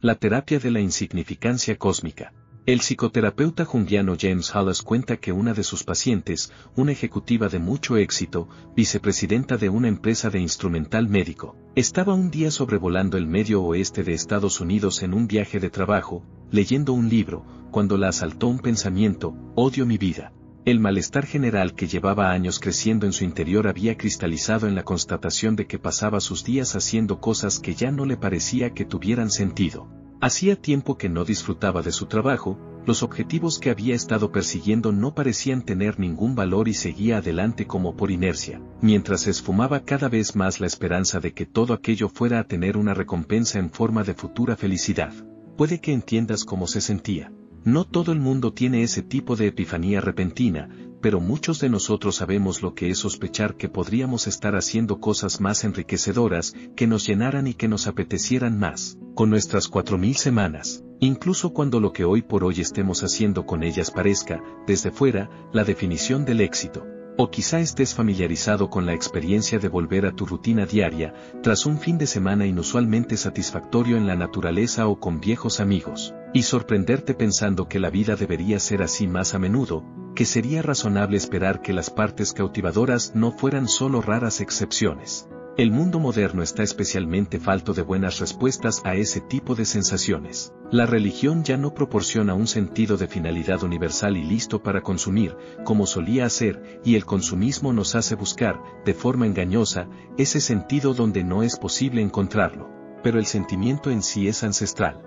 La terapia de la insignificancia cósmica. El psicoterapeuta junguiano James Hollis cuenta que una de sus pacientes, una ejecutiva de mucho éxito, vicepresidenta de una empresa de instrumental médico, estaba un día sobrevolando el medio oeste de Estados Unidos en un viaje de trabajo, leyendo un libro, cuando la asaltó un pensamiento: odio mi vida. El malestar general que llevaba años creciendo en su interior había cristalizado en la constatación de que pasaba sus días haciendo cosas que ya no le parecía que tuvieran sentido. Hacía tiempo que no disfrutaba de su trabajo, los objetivos que había estado persiguiendo no parecían tener ningún valor y seguía adelante como por inercia, mientras esfumaba cada vez más la esperanza de que todo aquello fuera a tener una recompensa en forma de futura felicidad. Puede que entiendas cómo se sentía. No todo el mundo tiene ese tipo de epifanía repentina, pero muchos de nosotros sabemos lo que es sospechar que podríamos estar haciendo cosas más enriquecedoras, que nos llenaran y que nos apetecieran más, con nuestras 4000 semanas, incluso cuando lo que hoy por hoy estemos haciendo con ellas parezca, desde fuera, la definición del éxito. O quizá estés familiarizado con la experiencia de volver a tu rutina diaria, tras un fin de semana inusualmente satisfactorio en la naturaleza o con viejos amigos, y sorprenderte pensando que la vida debería ser así más a menudo, que sería razonable esperar que las partes cautivadoras no fueran solo raras excepciones. El mundo moderno está especialmente falto de buenas respuestas a ese tipo de sensaciones. La religión ya no proporciona un sentido de finalidad universal y listo para consumir, como solía hacer, y el consumismo nos hace buscar, de forma engañosa, ese sentido donde no es posible encontrarlo. Pero el sentimiento en sí es ancestral.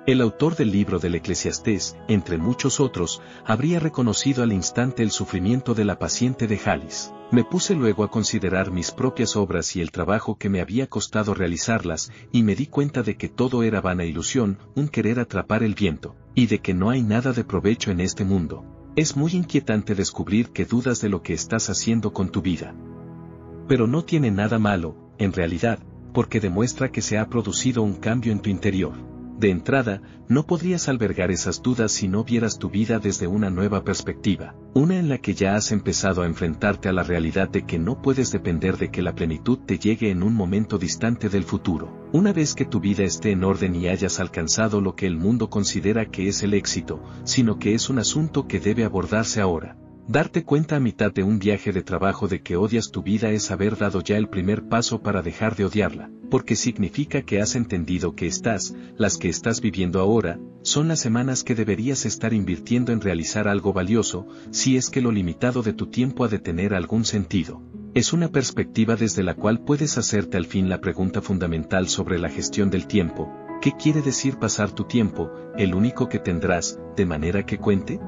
El autor del libro del Eclesiastés, entre muchos otros, habría reconocido al instante el sufrimiento de la paciente de Hollis. Me puse luego a considerar mis propias obras y el trabajo que me había costado realizarlas, y me di cuenta de que todo era vana ilusión, un querer atrapar el viento, y de que no hay nada de provecho en este mundo. Es muy inquietante descubrir que dudas de lo que estás haciendo con tu vida. Pero no tiene nada malo, en realidad, porque demuestra que se ha producido un cambio en tu interior. De entrada, no podrías albergar esas dudas si no vieras tu vida desde una nueva perspectiva, una en la que ya has empezado a enfrentarte a la realidad de que no puedes depender de que la plenitud te llegue en un momento distante del futuro. Una vez que tu vida esté en orden y hayas alcanzado lo que el mundo considera que es el éxito, sino que es un asunto que debe abordarse ahora. Darte cuenta a mitad de un viaje de trabajo de que odias tu vida es haber dado ya el primer paso para dejar de odiarla, porque significa que has entendido que las que estás viviendo ahora, son las semanas que deberías estar invirtiendo en realizar algo valioso, si es que lo limitado de tu tiempo ha de tener algún sentido. Es una perspectiva desde la cual puedes hacerte al fin la pregunta fundamental sobre la gestión del tiempo: ¿qué quiere decir pasar tu tiempo, el único que tendrás, de manera que cuente?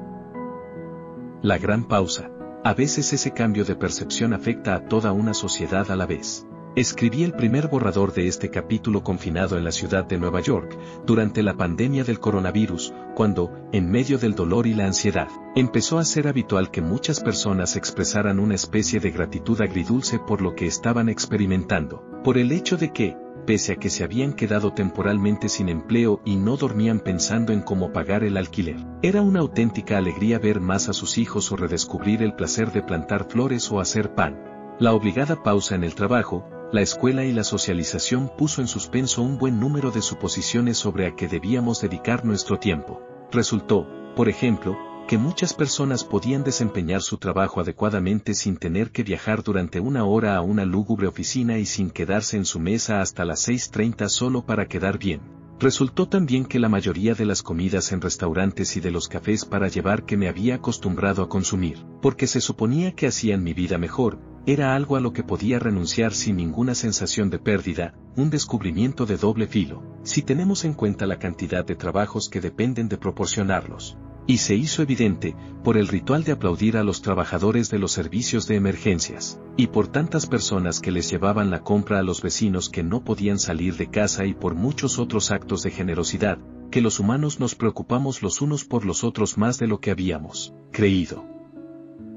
La gran pausa. A veces ese cambio de percepción afecta a toda una sociedad a la vez. Escribí el primer borrador de este capítulo confinado en la ciudad de Nueva York, durante la pandemia del coronavirus, cuando, en medio del dolor y la ansiedad, empezó a ser habitual que muchas personas expresaran una especie de gratitud agridulce por lo que estaban experimentando, por el hecho de que, pese a que se habían quedado temporalmente sin empleo y no dormían pensando en cómo pagar el alquiler, era una auténtica alegría ver más a sus hijos o redescubrir el placer de plantar flores o hacer pan. La obligada pausa en el trabajo, la escuela y la socialización puso en suspenso un buen número de suposiciones sobre a qué debíamos dedicar nuestro tiempo. Resultó, por ejemplo, que muchas personas podían desempeñar su trabajo adecuadamente sin tener que viajar durante una hora a una lúgubre oficina y sin quedarse en su mesa hasta las 6:30 solo para quedar bien. Resultó también que la mayoría de las comidas en restaurantes y de los cafés para llevar que me había acostumbrado a consumir, porque se suponía que hacían mi vida mejor, era algo a lo que podía renunciar sin ninguna sensación de pérdida, un descubrimiento de doble filo, si tenemos en cuenta la cantidad de trabajos que dependen de proporcionarlos. Y se hizo evidente, por el ritual de aplaudir a los trabajadores de los servicios de emergencias, y por tantas personas que les llevaban la compra a los vecinos que no podían salir de casa y por muchos otros actos de generosidad, que los humanos nos preocupamos los unos por los otros más de lo que habíamos creído.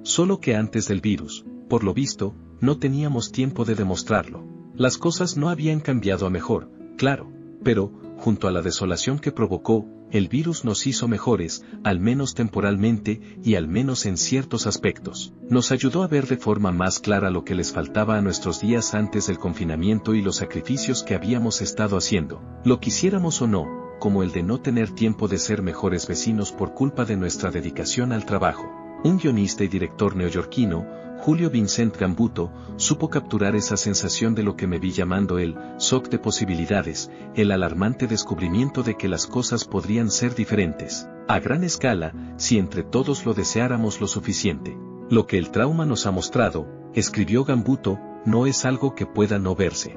Solo que antes del virus, por lo visto, no teníamos tiempo de demostrarlo. Las cosas no habían cambiado a mejor, claro, pero, junto a la desolación que provocó, el virus nos hizo mejores, al menos temporalmente y al menos en ciertos aspectos. Nos ayudó a ver de forma más clara lo que les faltaba a nuestros días antes del confinamiento y los sacrificios que habíamos estado haciendo, lo quisiéramos o no, como el de no tener tiempo de ser mejores vecinos por culpa de nuestra dedicación al trabajo. Un guionista y director neoyorquino, Julio Vincent Gambuto, supo capturar esa sensación de lo que me vi llamando el shock de posibilidades, el alarmante descubrimiento de que las cosas podrían ser diferentes, a gran escala, si entre todos lo deseáramos lo suficiente. Lo que el trauma nos ha mostrado, escribió Gambuto, no es algo que pueda no verse.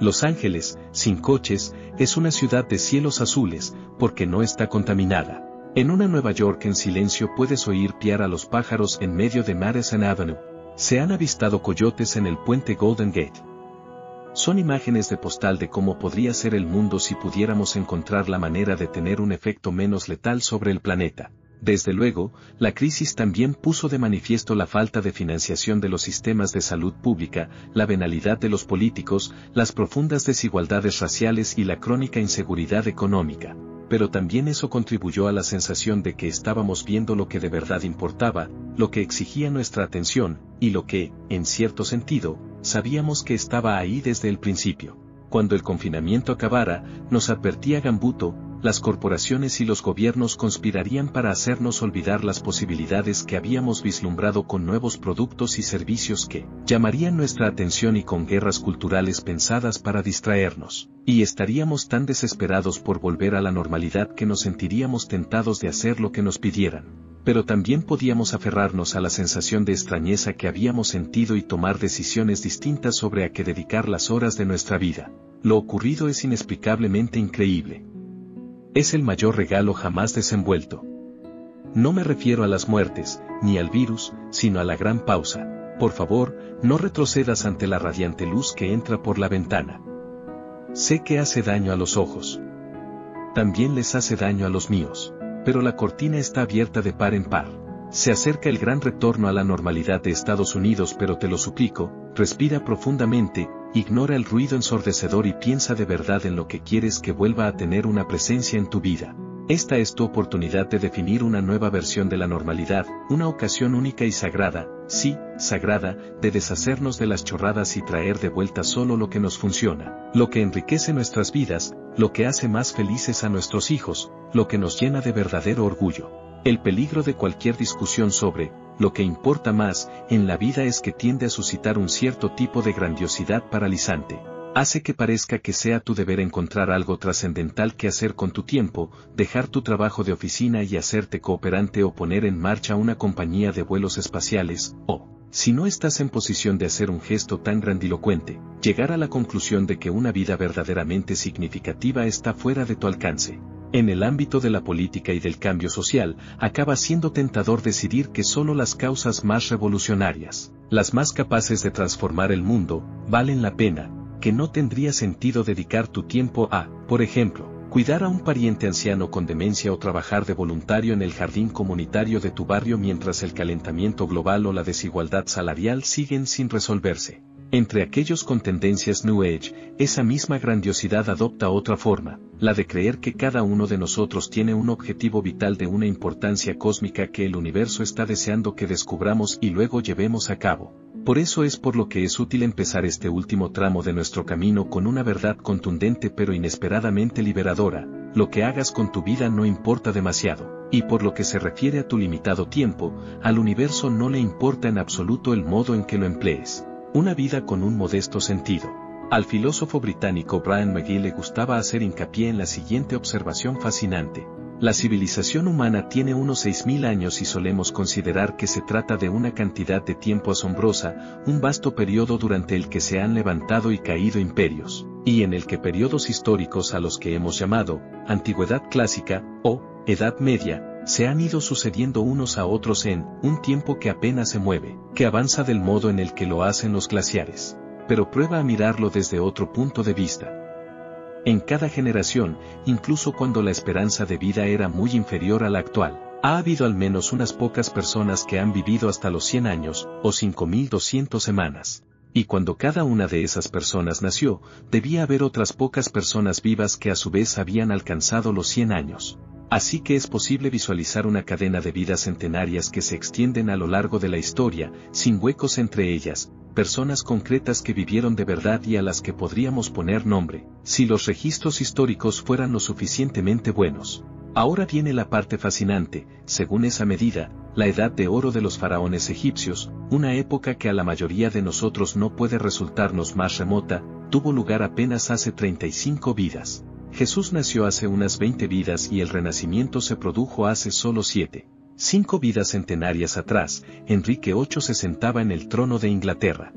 Los Ángeles, sin coches, es una ciudad de cielos azules, porque no está contaminada. En una Nueva York en silencio puedes oír piar a los pájaros en medio de Madison Avenue. Se han avistado coyotes en el puente Golden Gate. Son imágenes de postal de cómo podría ser el mundo si pudiéramos encontrar la manera de tener un efecto menos letal sobre el planeta. Desde luego, la crisis también puso de manifiesto la falta de financiación de los sistemas de salud pública, la venalidad de los políticos, las profundas desigualdades raciales y la crónica inseguridad económica. Pero también eso contribuyó a la sensación de que estábamos viendo lo que de verdad importaba, lo que exigía nuestra atención, y lo que, en cierto sentido, sabíamos que estaba ahí desde el principio. Cuando el confinamiento acabara, nos advertía Gambuto, las corporaciones y los gobiernos conspirarían para hacernos olvidar las posibilidades que habíamos vislumbrado con nuevos productos y servicios que llamarían nuestra atención y con guerras culturales pensadas para distraernos. Y estaríamos tan desesperados por volver a la normalidad que nos sentiríamos tentados de hacer lo que nos pidieran. Pero también podíamos aferrarnos a la sensación de extrañeza que habíamos sentido y tomar decisiones distintas sobre a qué dedicar las horas de nuestra vida. Lo ocurrido es inexplicablemente increíble. Es el mayor regalo jamás desenvuelto. No me refiero a las muertes, ni al virus, sino a la gran pausa. Por favor, no retrocedas ante la radiante luz que entra por la ventana. Sé que hace daño a los ojos. También les hace daño a los míos. Pero la cortina está abierta de par en par. Se acerca el gran retorno a la normalidad de Estados Unidos, pero te lo suplico, respira profundamente, ignora el ruido ensordecedor y piensa de verdad en lo que quieres que vuelva a tener una presencia en tu vida. Esta es tu oportunidad de definir una nueva versión de la normalidad, una ocasión única y sagrada, sí, sagrada, de deshacernos de las chorradas y traer de vuelta solo lo que nos funciona, lo que enriquece nuestras vidas, lo que hace más felices a nuestros hijos, lo que nos llena de verdadero orgullo. El peligro de cualquier discusión sobre lo que importa más en la vida es que tiende a suscitar un cierto tipo de grandiosidad paralizante. Hace que parezca que sea tu deber encontrar algo trascendental que hacer con tu tiempo, dejar tu trabajo de oficina y hacerte cooperante o poner en marcha una compañía de vuelos espaciales, o, si no estás en posición de hacer un gesto tan grandilocuente, llegar a la conclusión de que una vida verdaderamente significativa está fuera de tu alcance. En el ámbito de la política y del cambio social, acaba siendo tentador decidir que solo las causas más revolucionarias, las más capaces de transformar el mundo, valen la pena, que no tendría sentido dedicar tu tiempo a, por ejemplo, cuidar a un pariente anciano con demencia o trabajar de voluntario en el jardín comunitario de tu barrio mientras el calentamiento global o la desigualdad salarial siguen sin resolverse. Entre aquellos con tendencias New Age, esa misma grandiosidad adopta otra forma, la de creer que cada uno de nosotros tiene un objetivo vital de una importancia cósmica que el universo está deseando que descubramos y luego llevemos a cabo. Por eso es por lo que es útil empezar este último tramo de nuestro camino con una verdad contundente pero inesperadamente liberadora: lo que hagas con tu vida no importa demasiado, y por lo que se refiere a tu limitado tiempo, al universo no le importa en absoluto el modo en que lo emplees. Una vida con un modesto sentido. Al filósofo británico Brian McGee le gustaba hacer hincapié en la siguiente observación fascinante. La civilización humana tiene unos 6000 años y solemos considerar que se trata de una cantidad de tiempo asombrosa, un vasto periodo durante el que se han levantado y caído imperios, y en el que periodos históricos a los que hemos llamado Antigüedad Clásica o Edad Media se han ido sucediendo unos a otros en un tiempo que apenas se mueve, que avanza del modo en el que lo hacen los glaciares. Pero prueba a mirarlo desde otro punto de vista. En cada generación, incluso cuando la esperanza de vida era muy inferior a la actual, ha habido al menos unas pocas personas que han vivido hasta los 100 años, o 5200 semanas. y cuando cada una de esas personas nació, debía haber otras pocas personas vivas que a su vez habían alcanzado los 100 años. Así que es posible visualizar una cadena de vidas centenarias que se extienden a lo largo de la historia, sin huecos entre ellas, personas concretas que vivieron de verdad y a las que podríamos poner nombre, si los registros históricos fueran lo suficientemente buenos. Ahora viene la parte fascinante, según esa medida, la edad de oro de los faraones egipcios, una época que a la mayoría de nosotros no puede resultarnos más remota, tuvo lugar apenas hace 35 vidas. Jesús nació hace unas 20 vidas y el Renacimiento se produjo hace solo 7. 5 vidas centenarias atrás, Enrique VIII se sentaba en el trono de Inglaterra.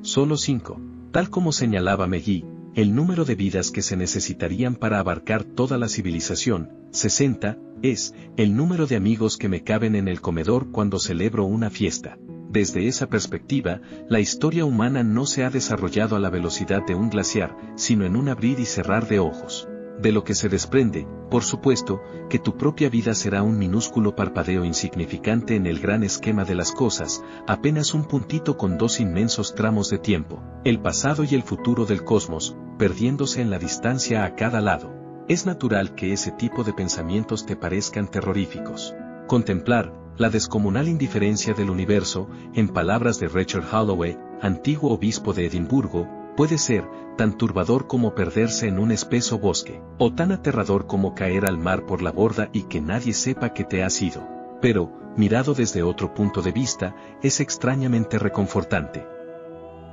Solo 5. Tal como señalaba Megui, el número de vidas que se necesitarían para abarcar toda la civilización, 60, es el número de amigos que me caben en el comedor cuando celebro una fiesta. Desde esa perspectiva, la historia humana no se ha desarrollado a la velocidad de un glaciar, sino en un abrir y cerrar de ojos. De lo que se desprende, por supuesto, que tu propia vida será un minúsculo parpadeo insignificante en el gran esquema de las cosas, apenas un puntito con 2 inmensos tramos de tiempo, el pasado y el futuro del cosmos, perdiéndose en la distancia a cada lado. Es natural que ese tipo de pensamientos te parezcan terroríficos. Contemplar la descomunal indiferencia del universo, en palabras de Richard Holloway, antiguo obispo de Edimburgo, puede ser tan turbador como perderse en un espeso bosque, o tan aterrador como caer al mar por la borda y que nadie sepa que te has ido. Pero, mirado desde otro punto de vista, es extrañamente reconfortante.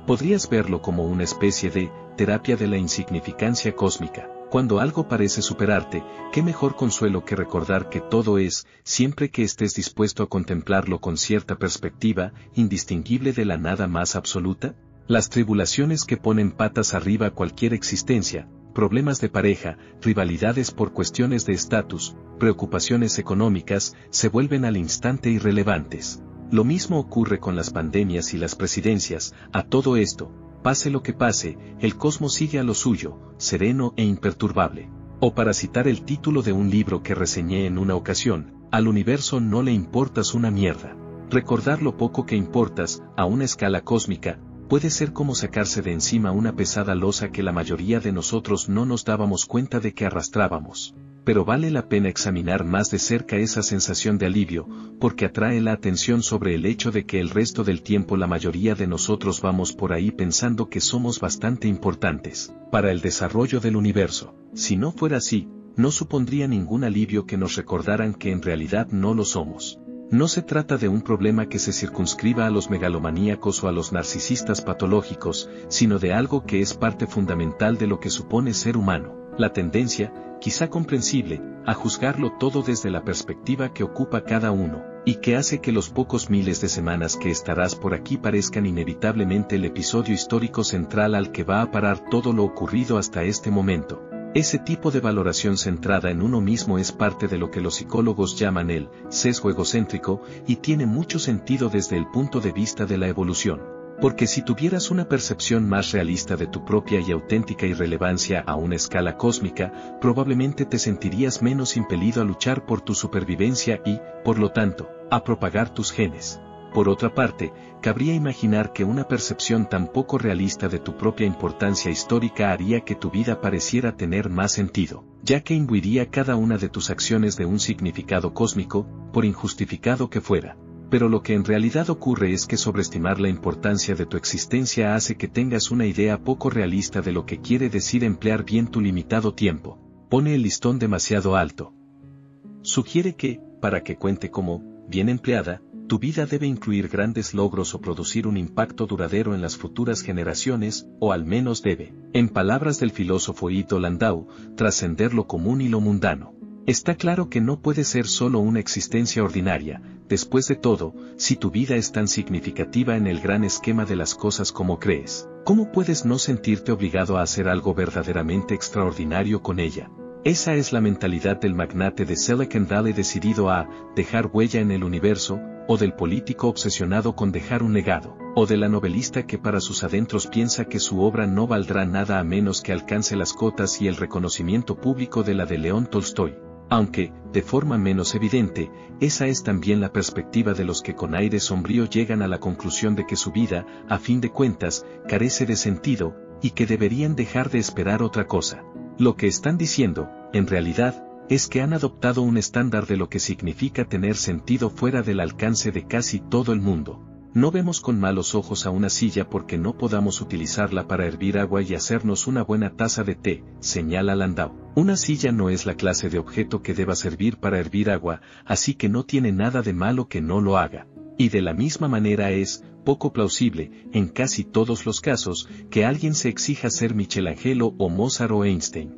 Podrías verlo como una especie de terapia de la insignificancia cósmica. Cuando algo parece superarte, qué mejor consuelo que recordar que todo es, siempre que estés dispuesto a contemplarlo con cierta perspectiva, indistinguible de la nada más absoluta. Las tribulaciones que ponen patas arriba cualquier existencia, problemas de pareja, rivalidades por cuestiones de estatus, preocupaciones económicas, se vuelven al instante irrelevantes. Lo mismo ocurre con las pandemias y las presidencias. A todo esto, pase lo que pase, el cosmos sigue a lo suyo, sereno e imperturbable. O para citar el título de un libro que reseñé en una ocasión, al universo no le importas una mierda. Recordar lo poco que importas, a una escala cósmica, puede ser como sacarse de encima una pesada losa que la mayoría de nosotros no nos dábamos cuenta de que arrastrábamos. Pero vale la pena examinar más de cerca esa sensación de alivio, porque atrae la atención sobre el hecho de que el resto del tiempo la mayoría de nosotros vamos por ahí pensando que somos bastante importantes para el desarrollo del universo. Si no fuera así, no supondría ningún alivio que nos recordaran que en realidad no lo somos. No se trata de un problema que se circunscriba a los megalomaníacos o a los narcisistas patológicos, sino de algo que es parte fundamental de lo que supone ser humano, la tendencia, quizá comprensible, a juzgarlo todo desde la perspectiva que ocupa cada uno, y que hace que los pocos miles de semanas que estarás por aquí parezcan inevitablemente el episodio histórico central al que va a parar todo lo ocurrido hasta este momento. Ese tipo de valoración centrada en uno mismo es parte de lo que los psicólogos llaman el sesgo egocéntrico, y tiene mucho sentido desde el punto de vista de la evolución. Porque si tuvieras una percepción más realista de tu propia y auténtica irrelevancia a una escala cósmica, probablemente te sentirías menos impelido a luchar por tu supervivencia y, por lo tanto, a propagar tus genes. Por otra parte, cabría imaginar que una percepción tan poco realista de tu propia importancia histórica haría que tu vida pareciera tener más sentido, ya que imbuiría cada una de tus acciones de un significado cósmico, por injustificado que fuera. Pero lo que en realidad ocurre es que sobreestimar la importancia de tu existencia hace que tengas una idea poco realista de lo que quiere decir emplear bien tu limitado tiempo. Pone el listón demasiado alto. Sugiere que, para que cuente como bien empleada, tu vida debe incluir grandes logros o producir un impacto duradero en las futuras generaciones, o al menos debe, en palabras del filósofo Ito Landau, trascender lo común y lo mundano. Está claro que no puede ser solo una existencia ordinaria. Después de todo, si tu vida es tan significativa en el gran esquema de las cosas como crees, ¿cómo puedes no sentirte obligado a hacer algo verdaderamente extraordinario con ella? Esa es la mentalidad del magnate de Silicon Valley decidido a dejar huella en el universo, o del político obsesionado con dejar un legado, o de la novelista que para sus adentros piensa que su obra no valdrá nada a menos que alcance las cotas y el reconocimiento público de la de León Tolstoy. Aunque, de forma menos evidente, esa es también la perspectiva de los que con aire sombrío llegan a la conclusión de que su vida, a fin de cuentas, carece de sentido, y que deberían dejar de esperar otra cosa. Lo que están diciendo, en realidad, es que han adoptado un estándar de lo que significa tener sentido fuera del alcance de casi todo el mundo. No vemos con malos ojos a una silla porque no podamos utilizarla para hervir agua y hacernos una buena taza de té, señala Landau. Una silla no es la clase de objeto que deba servir para hervir agua, así que no tiene nada de malo que no lo haga. Y de la misma manera es poco plausible, en casi todos los casos, que alguien se exija ser Michelangelo o Mozart o Einstein.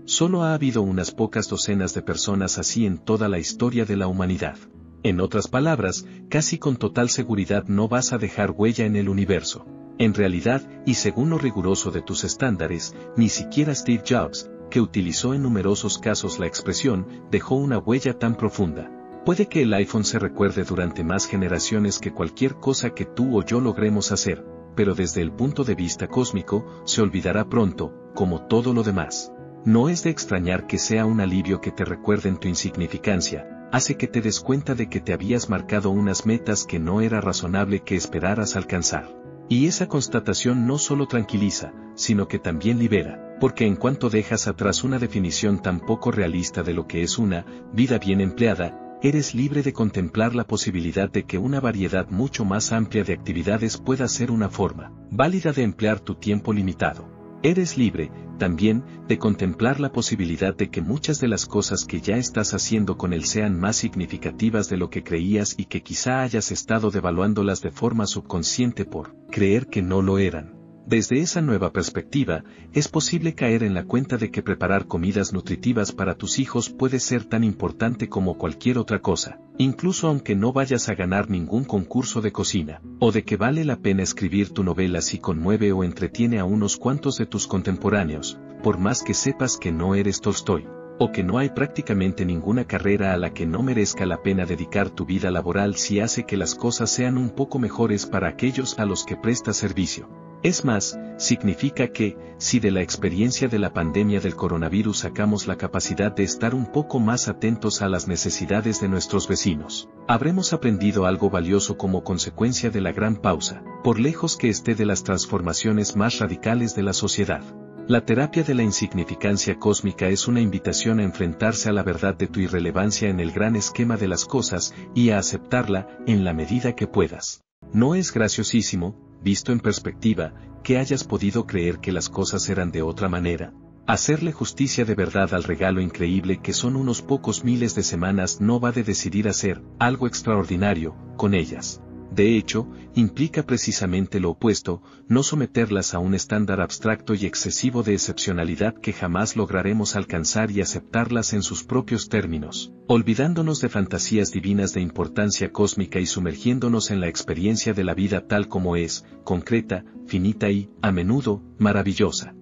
Solo ha habido unas pocas docenas de personas así en toda la historia de la humanidad. En otras palabras, casi con total seguridad no vas a dejar huella en el universo. En realidad, y según lo riguroso de tus estándares, ni siquiera Steve Jobs, que utilizó en numerosos casos la expresión, dejó una huella tan profunda. Puede que el iPhone se recuerde durante más generaciones que cualquier cosa que tú o yo logremos hacer, pero desde el punto de vista cósmico, se olvidará pronto, como todo lo demás. No es de extrañar que sea un alivio que te recuerden tu insignificancia. Hace que te des cuenta de que te habías marcado unas metas que no era razonable que esperaras alcanzar. Y esa constatación no solo tranquiliza, sino que también libera, porque en cuanto dejas atrás una definición tan poco realista de lo que es una vida bien empleada, eres libre de contemplar la posibilidad de que una variedad mucho más amplia de actividades pueda ser una forma válida de emplear tu tiempo limitado. Eres libre, también, de contemplar la posibilidad de que muchas de las cosas que ya estás haciendo con él sean más significativas de lo que creías y que quizá hayas estado devaluándolas de forma subconsciente por creer que no lo eran. Desde esa nueva perspectiva, es posible caer en la cuenta de que preparar comidas nutritivas para tus hijos puede ser tan importante como cualquier otra cosa, incluso aunque no vayas a ganar ningún concurso de cocina, o de que vale la pena escribir tu novela si conmueve o entretiene a unos cuantos de tus contemporáneos, por más que sepas que no eres Tolstoy, o que no hay prácticamente ninguna carrera a la que no merezca la pena dedicar tu vida laboral si hace que las cosas sean un poco mejores para aquellos a los que prestas servicio. Es más, significa que, si de la experiencia de la pandemia del coronavirus sacamos la capacidad de estar un poco más atentos a las necesidades de nuestros vecinos, habremos aprendido algo valioso como consecuencia de la gran pausa, por lejos que esté de las transformaciones más radicales de la sociedad. La terapia de la insignificancia cósmica es una invitación a enfrentarse a la verdad de tu irrelevancia en el gran esquema de las cosas y a aceptarla en la medida que puedas. No es graciosísimo, visto en perspectiva, que hayas podido creer que las cosas eran de otra manera. Hacerle justicia de verdad al regalo increíble que son unos pocos miles de semanas no va de decidir hacer algo extraordinario con ellas. De hecho, implica precisamente lo opuesto, no someterlas a un estándar abstracto y excesivo de excepcionalidad que jamás lograremos alcanzar y aceptarlas en sus propios términos, olvidándonos de fantasías divinas de importancia cósmica y sumergiéndonos en la experiencia de la vida tal como es, concreta, finita y, a menudo, maravillosa.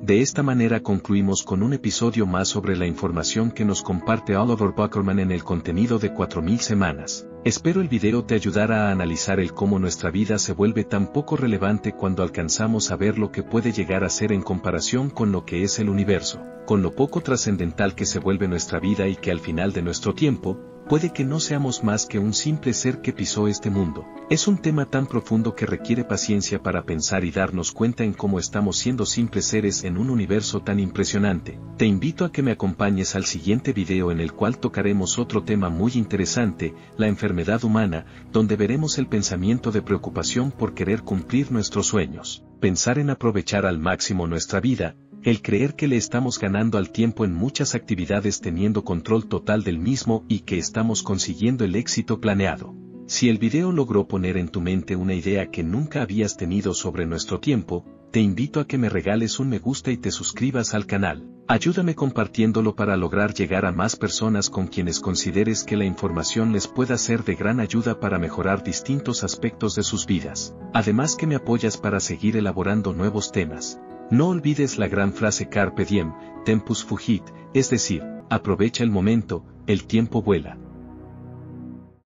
De esta manera concluimos con un episodio más sobre la información que nos comparte Oliver Buckerman en el contenido de 4000 semanas. Espero el video te ayudara a analizar el cómo nuestra vida se vuelve tan poco relevante cuando alcanzamos a ver lo que puede llegar a ser en comparación con lo que es el universo, con lo poco trascendental que se vuelve nuestra vida y que al final de nuestro tiempo, puede que no seamos más que un simple ser que pisó este mundo. Es un tema tan profundo que requiere paciencia para pensar y darnos cuenta en cómo estamos siendo simples seres en un universo tan impresionante. Te invito a que me acompañes al siguiente video en el cual tocaremos otro tema muy interesante, la enfermedad humana, donde veremos el pensamiento de preocupación por querer cumplir nuestros sueños, pensar en aprovechar al máximo nuestra vida, el creer que le estamos ganando al tiempo en muchas actividades teniendo control total del mismo y que estamos consiguiendo el éxito planeado. Si el video logró poner en tu mente una idea que nunca habías tenido sobre nuestro tiempo, te invito a que me regales un me gusta y te suscribas al canal. Ayúdame compartiéndolo para lograr llegar a más personas con quienes consideres que la información les pueda ser de gran ayuda para mejorar distintos aspectos de sus vidas. Además que me apoyas para seguir elaborando nuevos temas. No olvides la gran frase Carpe Diem, Tempus Fugit, es decir, aprovecha el momento, el tiempo vuela.